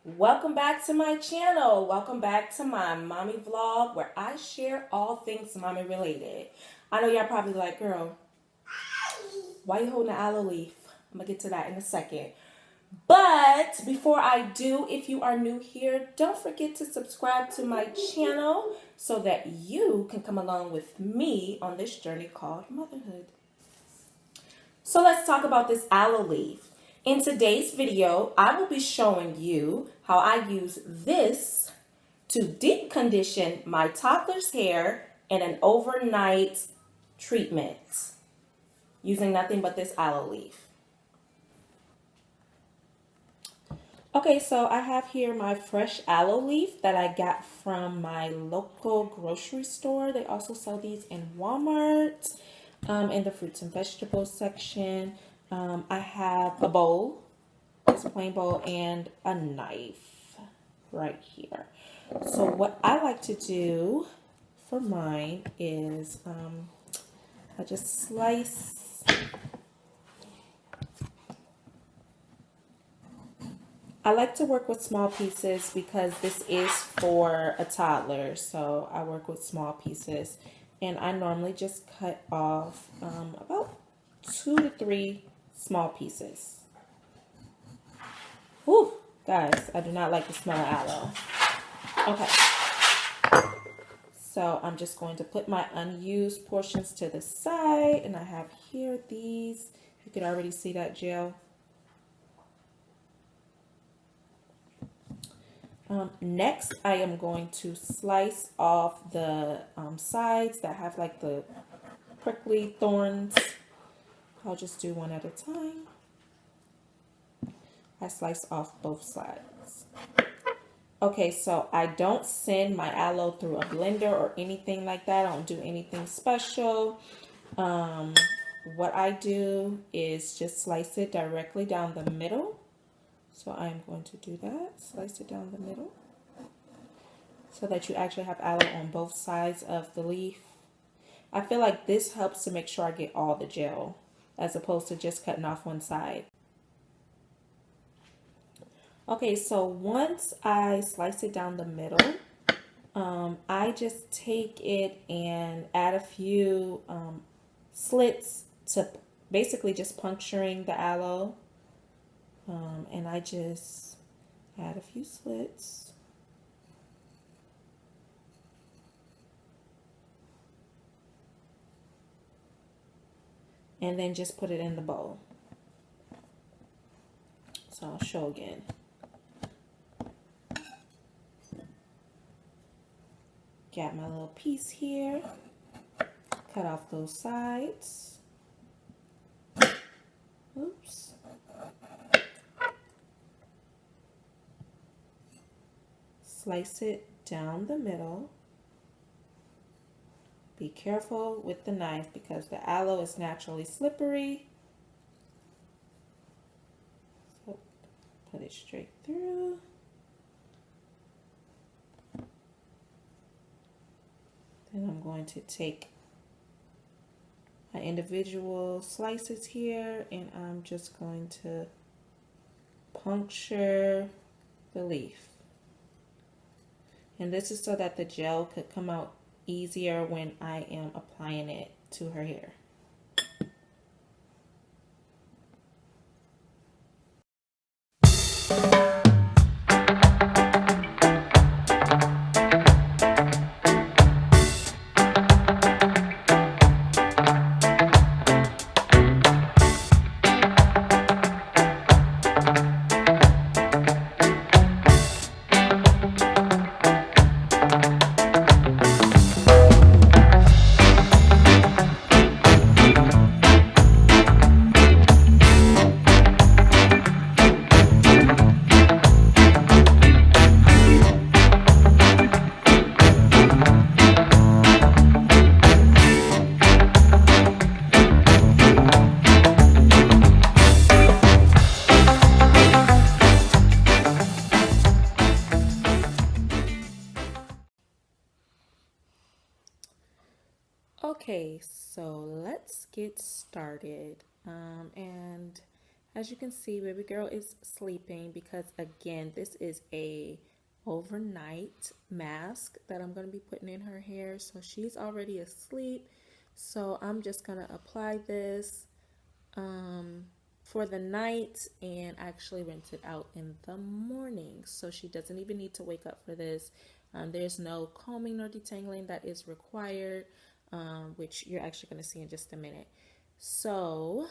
Welcome back to my channel. Welcome back to my mommy vlog where I share all things mommy related. I know y'all probably like, girl, why you holding an aloe leaf? I'm gonna get to that in a second. But before I do, if you are new here, don't forget to subscribe to my channel so that you can come along with me on this journey called motherhood. So let's talk about this aloe leaf. In today's video, I will be showing you how I use this to deep condition my toddler's hair in an overnight treatment using nothing but this aloe leaf. Okay, so I have here my fresh aloe leaf that I got from my local grocery store. They also sell these in Walmart in the fruits and vegetables section. I have a bowl, just a plain bowl, and a knife right here. So what I like to do for mine is I just slice. I like to work with small pieces because this is for a toddler, so I work with small pieces. And I normally just cut off about 2 to 3 small pieces. Whew, guys, I do not like the smell of aloe. Okay, so I'm just going to put my unused portions to the side, and I have here these. You can already see that gel. Next, I am going to slice off the sides that have like the prickly thorns. I'll just do one at a time. I slice off both sides. Okay, so I don't send my aloe through a blender or anything like that. I don't do anything special. What I do is just slice it directly down the middle. So I'm going to do that, slice it down the middle so that you actually have aloe on both sides of the leaf. I feel like this helps to make sure I get all the gel as opposed to just cutting off one side. Okay, so once I slice it down the middle, I just take it and add a few slits to basically just puncturing the aloe. And I just add a few slits. And then just put it in the bowl. So I'll show again. Got my little piece here. Cut off those sides. Oops. Slice it down the middle. Be careful with the knife because the aloe is naturally slippery. So put it straight through. Then I'm going to take my individual slices here and I'm just going to puncture the leaf. And this is so that the gel could come out easier when I am applying it to her hair. Okay, so let's get started. And As you can see, baby girl is sleeping because again, this is a overnight mask that I'm going to be putting in her hair. So she's already asleep. So I'm just going to apply this for the night and actually rinse it out in the morning. So she doesn't even need to wake up for this. There's no combing or detangling that is required, which you're actually going to see in just a minute. So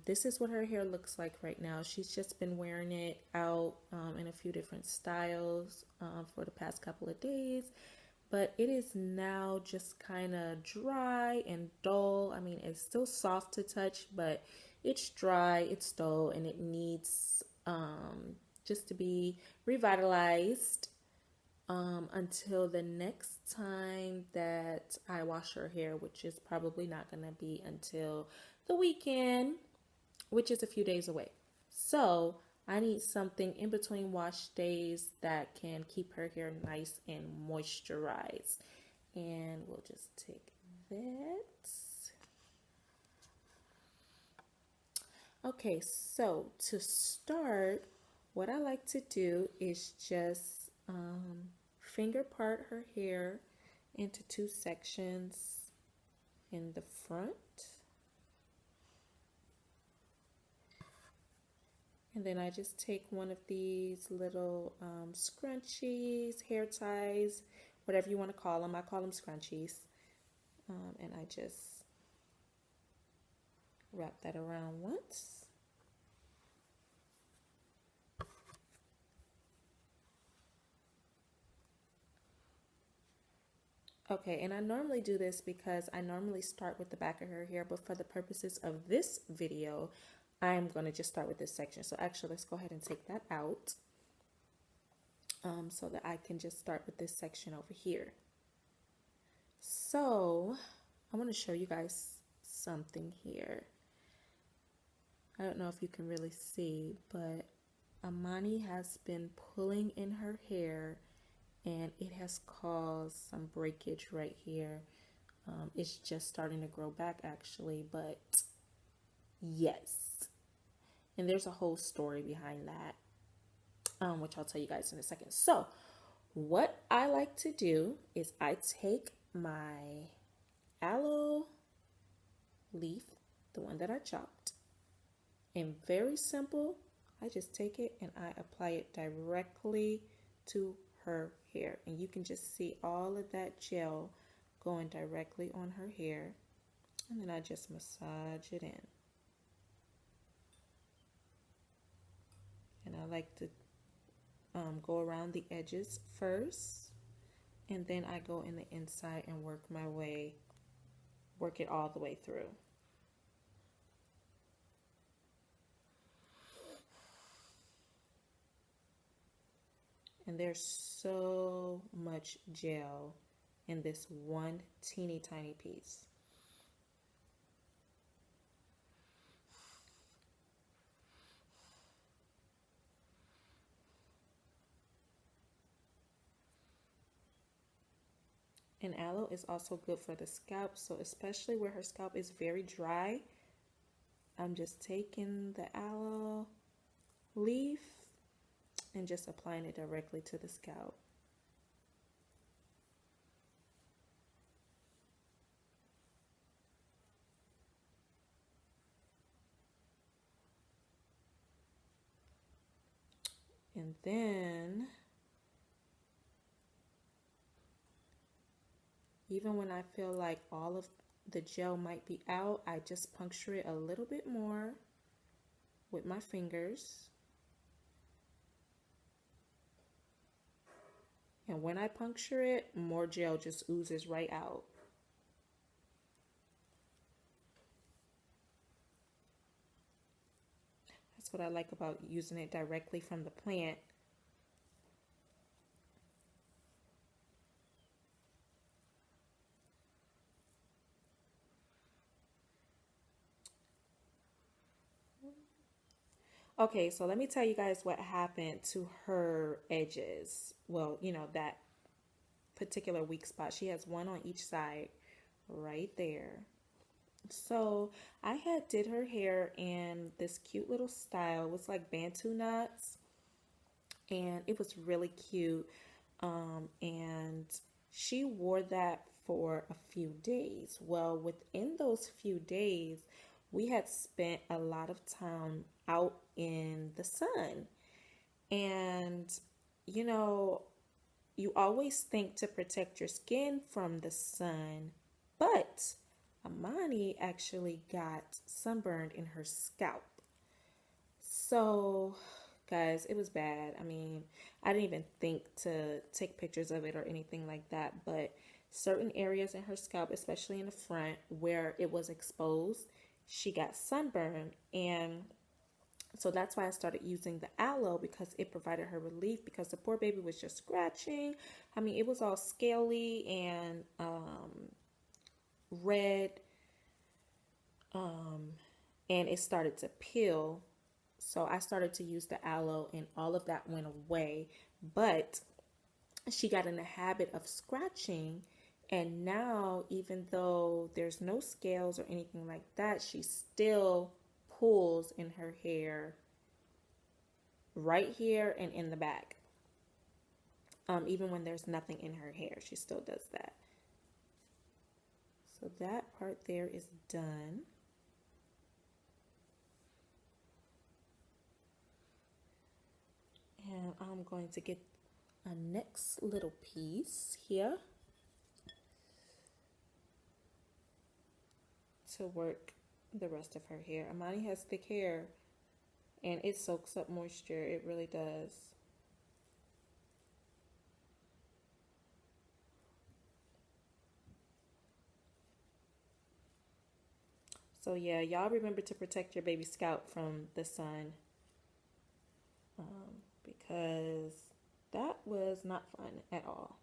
this is what her hair looks like right now. She's just been wearing it out in a few different styles for the past couple of days. But it is now just kind of dry and dull. I mean, it's still soft to touch, but it's dry, it's dull, and it needs just to be revitalized until the next time that I wash her hair, which is probably not going to be until the weekend, which is a few days away. So I need something in between wash days that can keep her hair nice and moisturized. And we'll just take that. Okay, so to start, what I like to do is just finger part her hair into two sections in the front. And then I just take one of these little scrunchies, hair ties, whatever you want to call them. I call them scrunchies. And I just wrap that around once. Okay, and I normally do this because I normally start with the back of her hair, but for the purposes of this video, I'm going to just start with this section. So actually, let's go ahead and take that out so that I can just start with this section over here. So I want to show you guys something here. I don't know if you can really see, but Amani has been pulling in her hair and it has caused some breakage right here. It's just starting to grow back actually, but yes. And there's a whole story behind that, which I'll tell you guys in a second. So what I like to do is I take my aloe leaf, the one that I chopped, and very simple, I just take it and I apply it directly to her hair. And you can just see all of that gel going directly on her hair. And then I just massage it in. And I like to go around the edges first. And then I go in the inside and work it all the way through. And there's so much gel in this one teeny tiny piece. And aloe is also good for the scalp, so especially where her scalp is very dry, I'm just taking the aloe leaf and just applying it directly to the scalp. And then, even when I feel like all of the gel might be out, I just puncture it a little bit more with my fingers. And when I puncture it, more gel just oozes right out. That's what I like about using it directly from the plant. Okay, so let me tell you guys what happened to her edges. Well, you know, that particular weak spot. She has one on each side right there. So I had did her hair in this cute little style. It was like Bantu knots, and it was really cute. And she wore that for a few days. Well, within those few days, we had spent a lot of time out in the sun. And, you know, you always think to protect your skin from the sun, but Amani actually got sunburned in her scalp. So, guys, it was bad. I mean, I didn't even think to take pictures of it or anything like that, but certain areas in her scalp, especially in the front where it was exposed, she got sunburned. And so that's why I started using the aloe, because it provided her relief, because the poor baby was just scratching. I mean, it was all scaly and red, and it started to peel. So I started to use the aloe and all of that went away. But she got in the habit of scratching. And now, even though there's no scales or anything like that, she still pulls in her hair right here and in the back. Even when there's nothing in her hair, she still does that. So that part there is done. And I'm going to get a next little piece here to work the rest of her hair. Amani has thick hair and it soaks up moisture. It really does. So yeah, y'all remember to protect your baby's scalp from the sun, because that was not fun at all.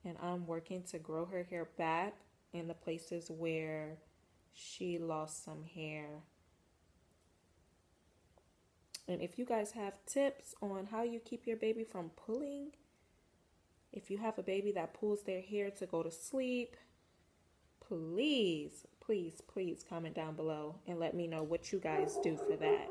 And I'm working to grow her hair back in the places where she lost some hair. And if you guys have tips on how you keep your baby from pulling, if you have a baby that pulls their hair to go to sleep, please, please, please comment down below and let me know what you guys do for that.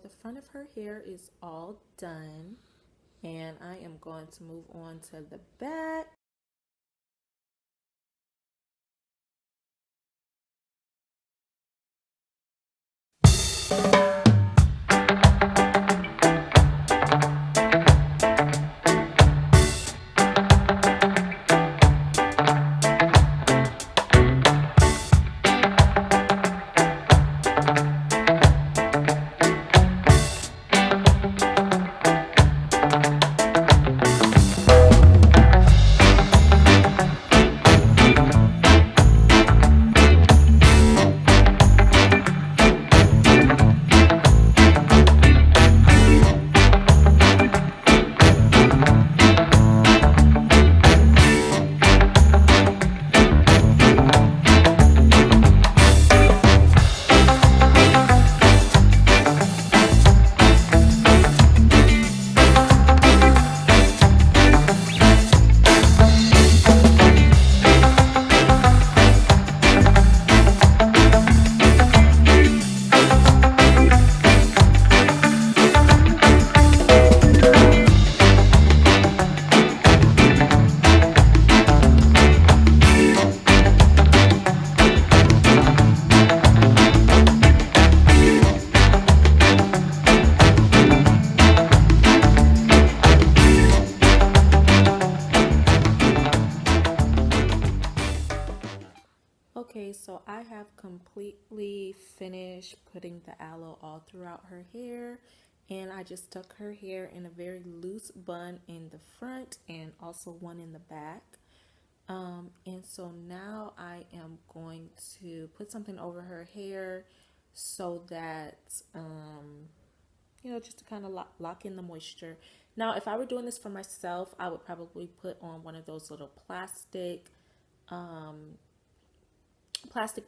The front of her hair is all done, and I am going to move on to the back. so I have completely finished putting the aloe all throughout her hair, and I just stuck her hair in a very loose bun in the front and also one in the back. And so now I am going to put something over her hair so that, just to kind of lock in the moisture. Now, if I were doing this for myself, I would probably put on one of those little plastic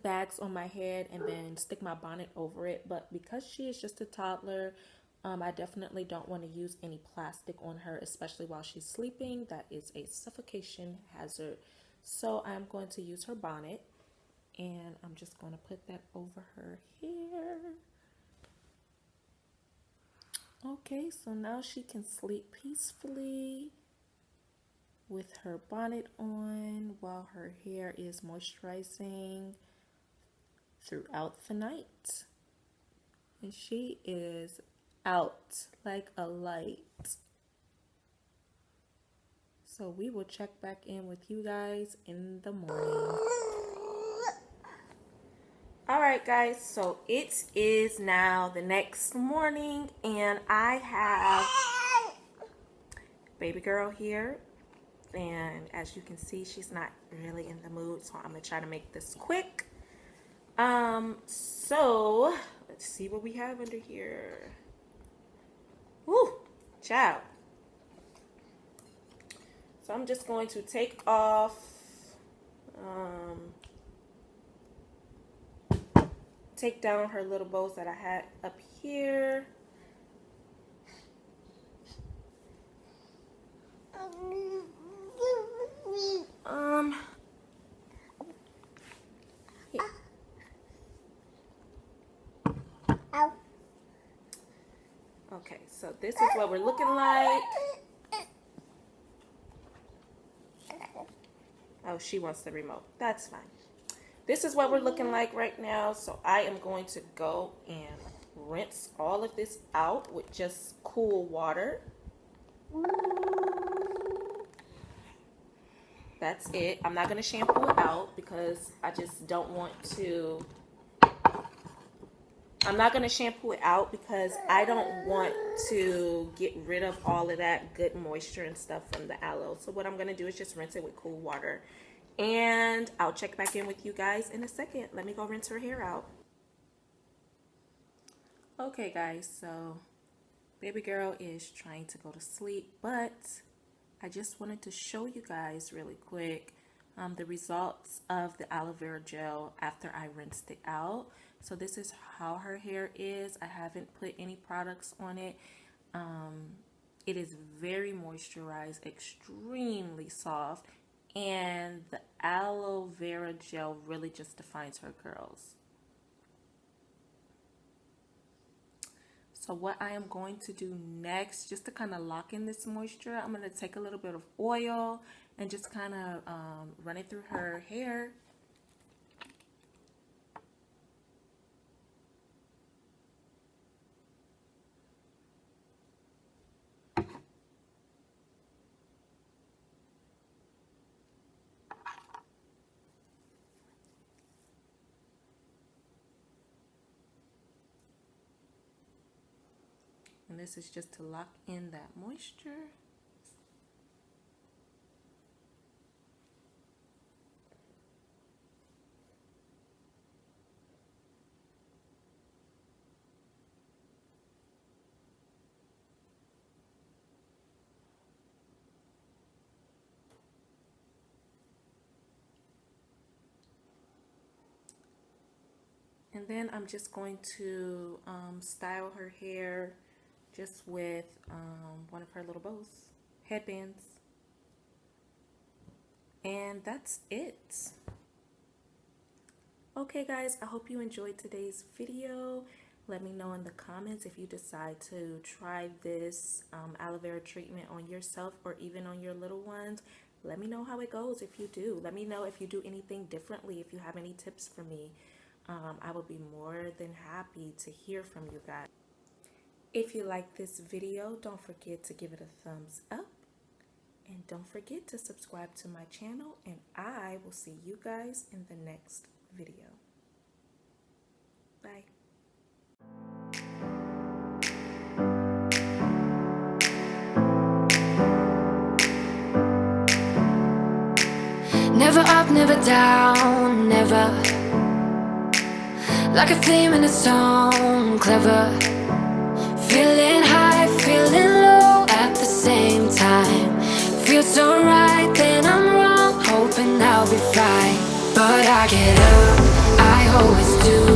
bags on my head and then stick my bonnet over it. But because she is just a toddler, I definitely don't want to use any plastic on her, especially while she's sleeping. That is a suffocation hazard. So I'm going to use her bonnet, and I'm just going to put that over her hair. Okay, so now she can sleep peacefully with her bonnet on while her hair is moisturizing throughout the night. And she is out like a light. So we will check back in with you guys in the morning. All right, guys, so it is now the next morning, and I have baby girl here. And as you can see, she's not really in the mood, so I'm gonna try to make this quick. So let's see what we have under here. Woo, child. So I'm just going to take off, take down her little bows that I had up here. Yeah. Okay, so this is what we're looking like. Oh, she wants the remote. That's fine. This is what we're looking like right now. So I am going to go and rinse all of this out with just cool water. That's it. I'm not going to shampoo it out because I just don't want to. I'm not going to shampoo it out because I don't want to get rid of all of that good moisture and stuff from the aloe. So what I'm going to do is just rinse it with cool water. And I'll check back in with you guys in a second. Let me go rinse her hair out. Okay, guys, so baby girl is trying to go to sleep, but I just wanted to show you guys really quick the results of the aloe vera gel after I rinsed it out. So this is how her hair is. I haven't put any products on it. It is very moisturized, extremely soft, and the aloe vera gel really just defines her curls. So what I am going to do next, just to kind of lock in this moisture, I'm going to take a little bit of oil and just kind of run it through her hair. And this is just to lock in that moisture. And then I'm just going to style her hair just with one of her little bows, headbands. And that's it. Okay, guys, I hope you enjoyed today's video. Let me know in the comments if you decide to try this aloe vera treatment on yourself or even on your little ones. Let me know how it goes if you do. Let me know if you do anything differently, if you have any tips for me. I will be more than happy to hear from you guys. If you like this video, don't forget to give it a thumbs up. And don't forget to subscribe to my channel. And I will see you guys in the next video. Bye. Never up, never down, never. Like a theme in a song, clever. Feeling high, feeling low at the same time. Feels so right, then I'm wrong, hoping I'll be fine. But I get up, I always do.